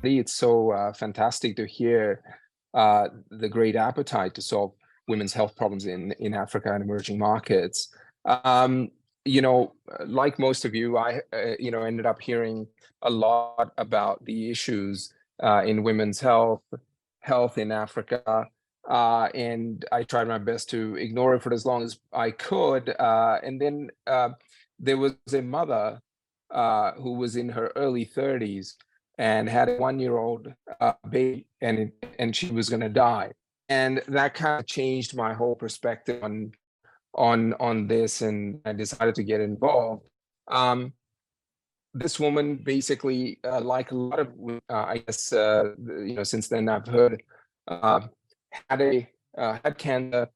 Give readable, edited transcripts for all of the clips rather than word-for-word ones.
It's so fantastic to hear the great appetite to solve women's health problems in Africa and emerging markets. Um, like most of you, I ended up hearing a lot about the issues in women's health in Africa, and I tried my best to ignore it for as long as I could. And then there was a mother who was in her early 30s and had a 1-year-old baby, and she was going to die. And that kind of changed my whole perspective on this, and I decided to get involved. Um, this woman basically, like a lot of, I guess, since then I've heard, uh, had cancer,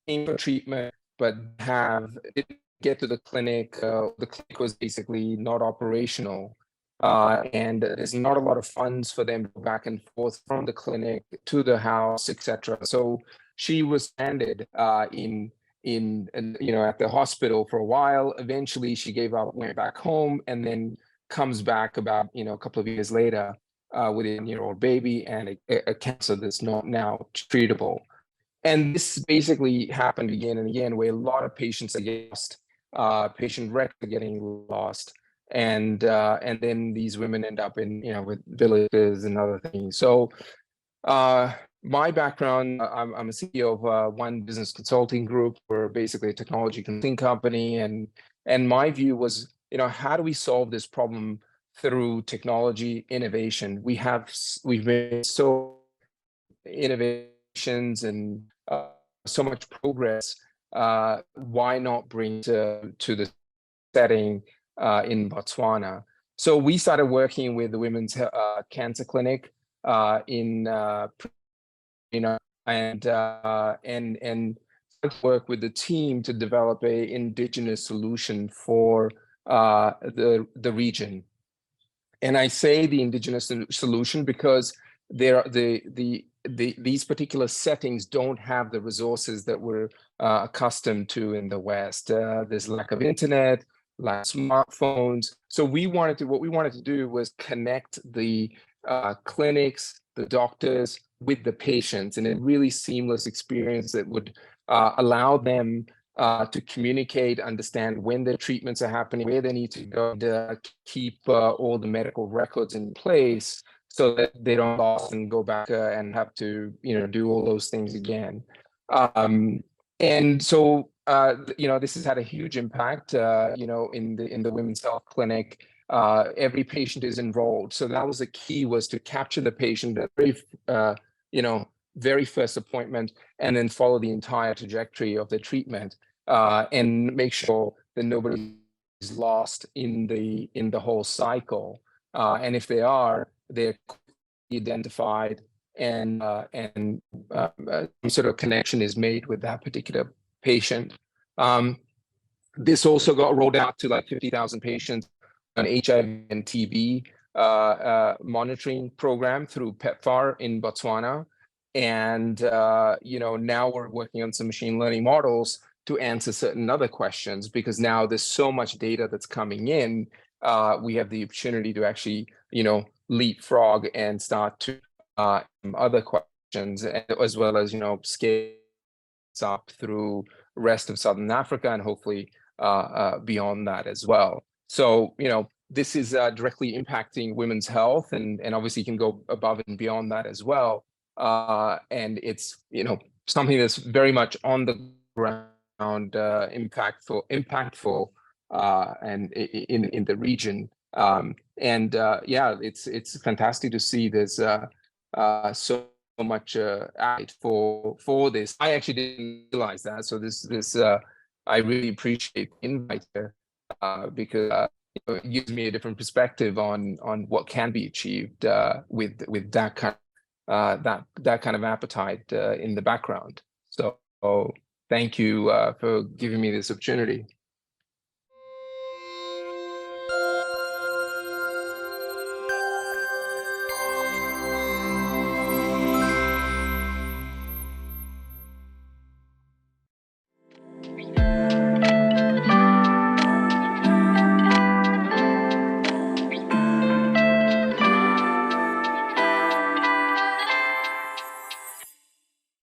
came for treatment, but didn't get to the clinic. The clinic was basically not operational, and there's not a lot of funds for them to go back and forth from the clinic to the house, etc. So she was stranded at the hospital for a while. Eventually, she gave up, went back home, and then comes back about a couple of years later with a 1-year-old baby and a cancer that's not now treatable. And this basically happened again and again, where a lot of patients are getting lost, patient records are getting lost, and then these women end up in with villages and other things. So my background, I'm a CEO of one business consulting group. We're basically a technology consulting company, and my view was, how do we solve this problem through technology innovation? We've made so innovations and so much progress. Why not bring to the setting in Botswana? So we started working with the Women's Cancer Clinic in and work with the team to develop a indigenous solution for the region. And I say the indigenous solution because these particular settings don't have the resources that we're accustomed to in the West. There's lack of internet, lack of smartphones. So what we wanted to do was connect the clinics, the doctors with the patients in a really seamless experience that would allow them to communicate, understand when their treatments are happening, where they need to go, and keep all the medical records in place so that they don't lose and go back and have to, do all those things again. And so, this has had a huge impact, in the women's health clinic. Every patient is enrolled. So that was the key, was to capture the patient at very first appointment, and then follow the entire trajectory of the treatment, and make sure that nobody is lost in the whole cycle. And if they are, they're identified, and some sort of connection is made with that particular patient. This also got rolled out to like 50,000 patients on HIV and TB monitoring program through PEPFAR in Botswana. And now we're working on some machine learning models to answer certain other questions, because now there's so much data that's coming in. We have the opportunity to actually, leapfrog and start to other questions, as well as, scale up through rest of Southern Africa, and hopefully beyond that as well. So, this is directly impacting women's health, and obviously can go above and beyond that as well. And it's, something that's very much on the ground, impactful, and in the region. It's fantastic to see there's so much for this. I actually didn't realize that. So this I really appreciate the invite there, because it gives me a different perspective on what can be achieved with that kind of appetite in the background. So thank you for giving me this opportunity.